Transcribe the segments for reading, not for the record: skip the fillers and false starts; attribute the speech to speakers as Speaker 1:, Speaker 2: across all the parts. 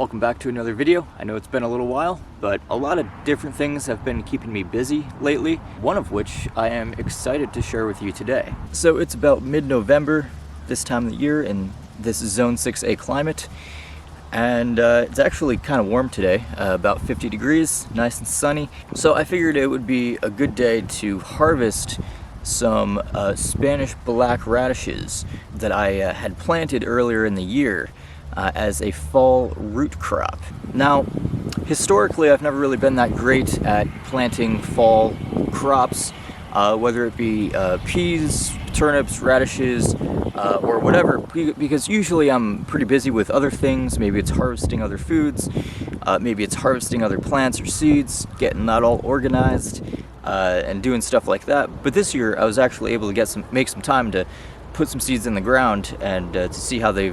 Speaker 1: Welcome back to another video. I know it's been a little while, but a lot of different things have been keeping me busy lately, one of which I am excited to share with you today. So it's about mid-November this time of the year in this Zone 6A climate, and it's actually kind of warm today, about 50 degrees, nice and sunny. So I figured it would be a good day to harvest some Spanish Black Radishes that I had planted earlier in the year as a fall root crop. Now, historically, I've never really been that great at planting fall crops, whether it be peas, turnips, radishes, or whatever, because usually I'm pretty busy with other things. Maybe it's harvesting other foods, maybe it's harvesting other plants or seeds, getting that all organized, and doing stuff like that. But this year, I was actually able to make some time to put some seeds in the ground and to see how they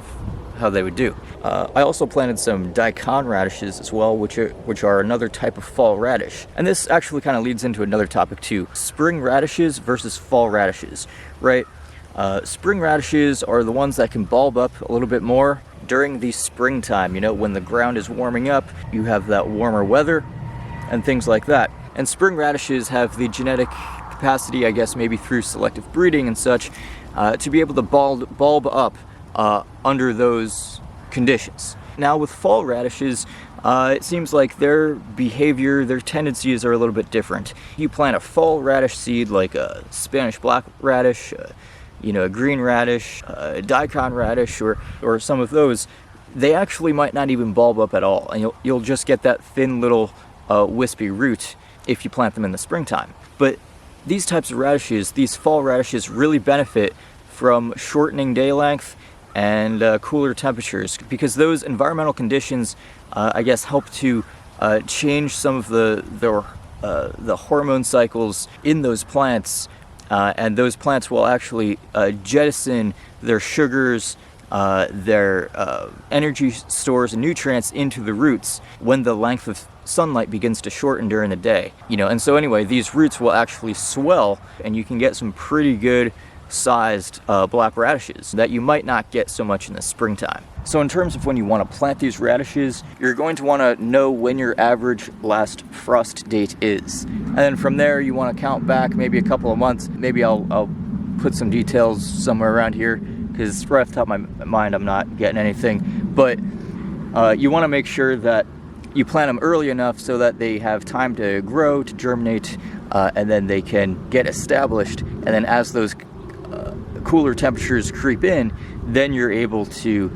Speaker 1: would do. I also planted some daikon radishes as well, which are another type of fall radish. And this actually kind of leads into another topic too. Spring radishes versus fall radishes, right? Spring radishes are the ones that can bulb up a little bit more during the springtime, you know, when the ground is warming up, you have that warmer weather and things like that. And spring radishes have the genetic capacity, I guess maybe through selective breeding and such, to be able to bulb up under those conditions. Now with fall radishes, it seems like their behavior, their tendencies are a little bit different. You plant a fall radish seed like a Spanish Black Radish, you know, a green radish, a daikon radish, or some of those, they actually might not even bulb up at all, and you'll just get that thin little wispy root if you plant them in the springtime. But these types of radishes, these fall radishes, really benefit from shortening day length and cooler temperatures, because those environmental conditions, I guess, help to change some of the hormone cycles in those plants, and those plants will actually jettison their sugars, their energy stores and nutrients into the roots when the length of sunlight begins to shorten during the day. You know, and so anyway, these roots will actually swell, and you can get some pretty good sized black radishes that you might not get so much in the springtime. So in terms of when you want to plant these radishes, you're going to want to know when your average last frost date is. And then from there, you want to count back maybe a couple of months. Maybe I'll put some details somewhere around here, because right off the top of my mind, I'm not getting anything. But you want to make sure that you plant them early enough so that they have time to grow, to germinate, and then they can get established. And then as those cooler temperatures creep in, then you're able to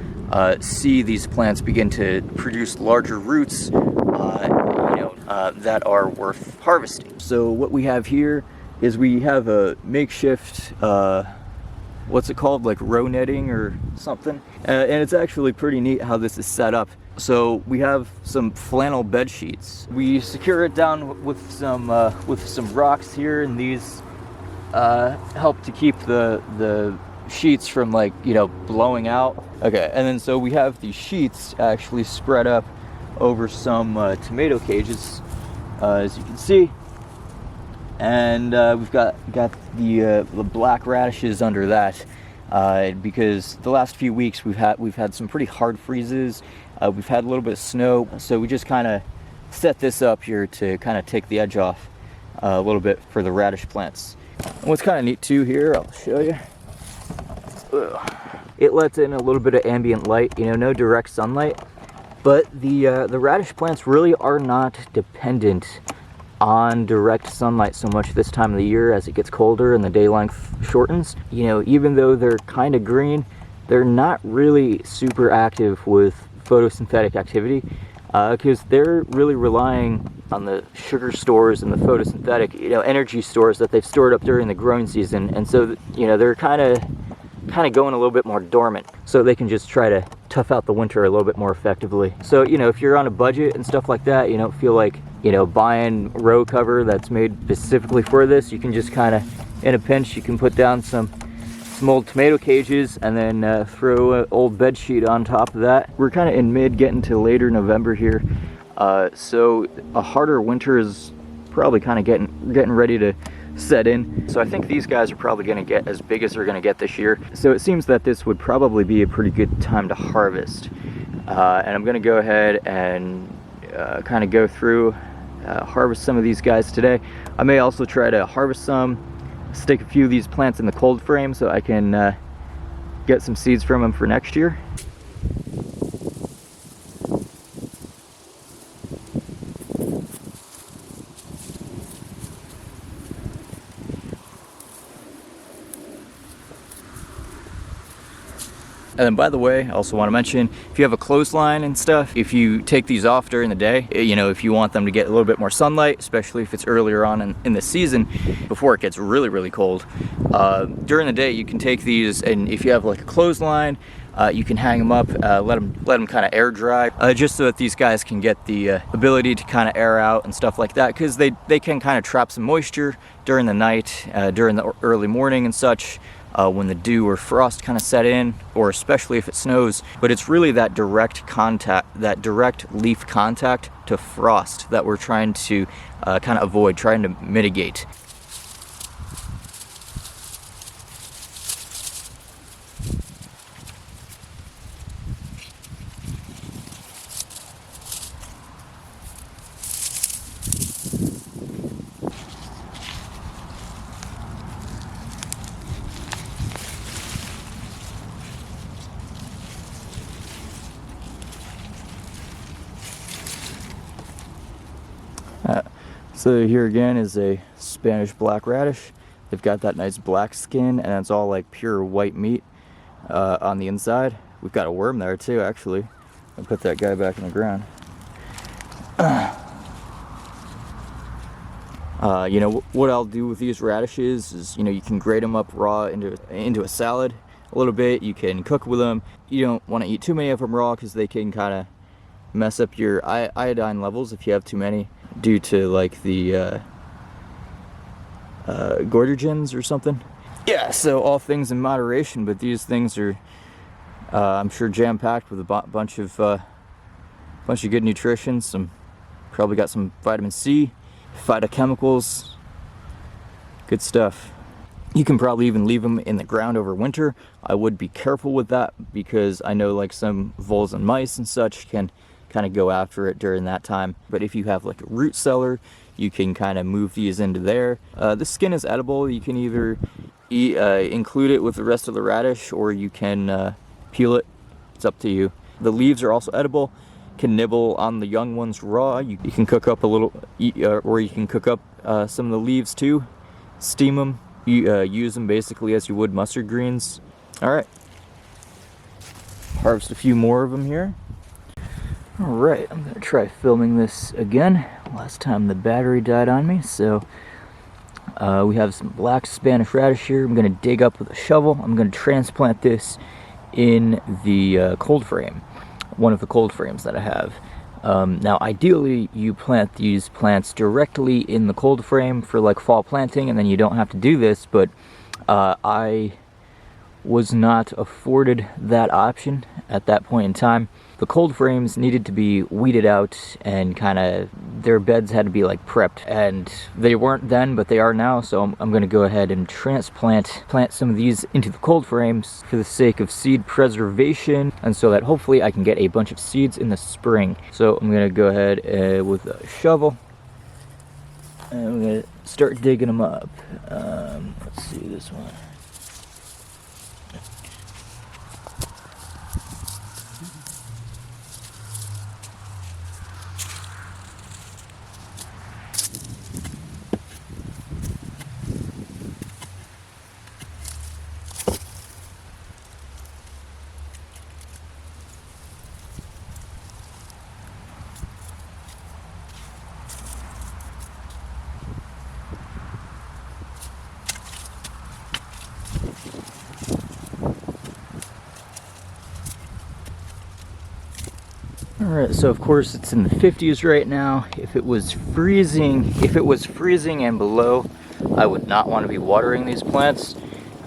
Speaker 1: see these plants begin to produce larger roots, that are worth harvesting. So what we have here is we have a makeshift, what's it called, like row netting or something, and it's actually pretty neat how this is set up. So we have some flannel bed sheets. We secure it down with some rocks here, and these help to keep the sheets from, like, you know, blowing out. Okay, and then so we have these sheets actually spread up over some tomato cages, as you can see, and we've got the black radishes under that, because the last few weeks we've had some pretty hard freezes. We've had a little bit of snow, so we just kind of set this up here to kind of take the edge off a little bit for the radish plants. And what's kind of neat too here, I'll show you. It lets in a little bit of ambient light, you know, no direct sunlight, but the radish plants really are not dependent on direct sunlight so much this time of the year as it gets colder and the day length shortens. You know, even though they're kind of green, they're not really super active with photosynthetic activity, because they're really relying on the sugar stores and the photosynthetic, you know, energy stores that they've stored up during the growing season. And so, you know, they're kind of going a little bit more dormant, so they can just try to tough out the winter a little bit more effectively. So, you know, if you're on a budget and stuff like that, you don't feel like, you know, buying row cover that's made specifically for this, you can just kind of, in a pinch, you can put down some old tomato cages and then throw an old bed sheet on top of that. We're kind of in getting to later November here, so a harder winter is probably kind of getting ready to set in. So I think these guys are probably going to get as big as they're going to get this year. So it seems that this would probably be a pretty good time to harvest. and I'm gonna go ahead and kind of go through, harvest some of these guys today. I may also try to harvest some, stick a few of these plants in the cold frame so I can get some seeds from them for next year. And then, by the way, I also want to mention, if you have a clothesline and stuff, if you take these off during the day, you know, if you want them to get a little bit more sunlight, especially if it's earlier on in the season, before it gets really, really cold, during the day you can take these, and if you have like a clothesline, you can hang them up, let them kind of air dry, just so that these guys can get the ability to kind of air out and stuff like that, because they can kind of trap some moisture during the night, during the early morning and such. When the dew or frost kind of set in, or especially if it snows. But it's really that direct contact, that direct leaf contact to frost that we're trying to kind of avoid, trying to mitigate. So here again is a Spanish Black Radish. They've got that nice black skin, and it's all like pure white meat on the inside. We've got a worm there too, actually. I'll put that guy back in the ground. You know, what I'll do with these radishes is, you know, you can grate them up raw into a salad a little bit. You can cook with them. You don't want to eat too many of them raw because they can kind of mess up your iodine levels if you have too many, due to like the goitrogens or something. Yeah, so all things in moderation, but these things are I'm sure jam-packed with a bunch of good nutrition. Probably got some vitamin C, phytochemicals, good stuff. You can probably even leave them in the ground over winter. I would be careful with that, because I know like some voles and mice and such can kind of go after it during that time. But if you have like a root cellar, you can kind of move these into there. The skin is edible. You can either include it with the rest of the radish, or you can peel it. It's up to you. The leaves are also edible. Can nibble on the young ones raw. You can cook up a little, or you can cook up some of the leaves too. Steam them. You use them basically as you would mustard greens. All right. Harvest a few more of them here. Alright, I'm going to try filming this again. Last time the battery died on me, so we have some black Spanish radish here. I'm going to dig up with a shovel. I'm going to transplant this in the cold frame, one of the cold frames that I have. Now ideally you plant these plants directly in the cold frame for like fall planting, and then you don't have to do this, but I was not afforded that option at that point in time. The cold frames needed to be weeded out, and kind of their beds had to be like prepped, and they weren't then, but they are now. So I'm going to go ahead and plant some of these into the cold frames for the sake of seed preservation, and so that hopefully I can get a bunch of seeds in the spring. So I'm going to go ahead with a shovel, and I'm going to start digging them up. Let's see this one. Alright, so of course it's in the 50s right now. If it was freezing and below, I would not want to be watering these plants.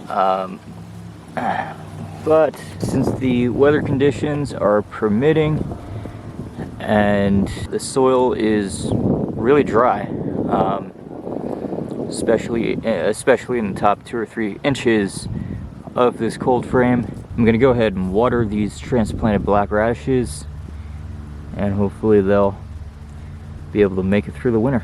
Speaker 1: But since the weather conditions are permitting and the soil is really dry, especially in the top 2 or 3 inches of this cold frame, I'm gonna go ahead and water these transplanted black radishes, and hopefully they'll be able to make it through the winter.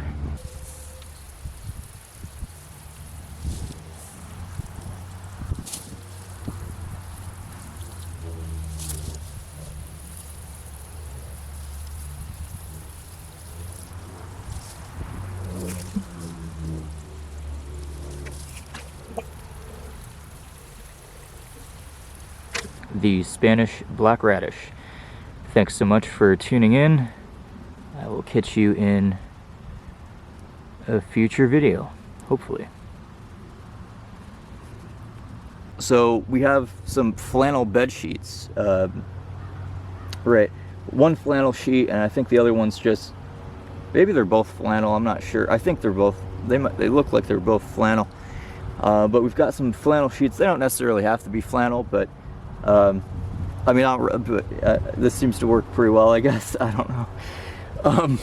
Speaker 1: The Spanish Black Radish. Thanks so much for tuning in. I will catch you in a future video, hopefully. So we have some flannel bed sheets. Right, one flannel sheet, and I think the other one's just, maybe they're both flannel, I'm not sure. I think they're both, they look like they're both flannel. But we've got some flannel sheets. They don't necessarily have to be flannel, but I mean, this seems to work pretty well, I guess. I don't know.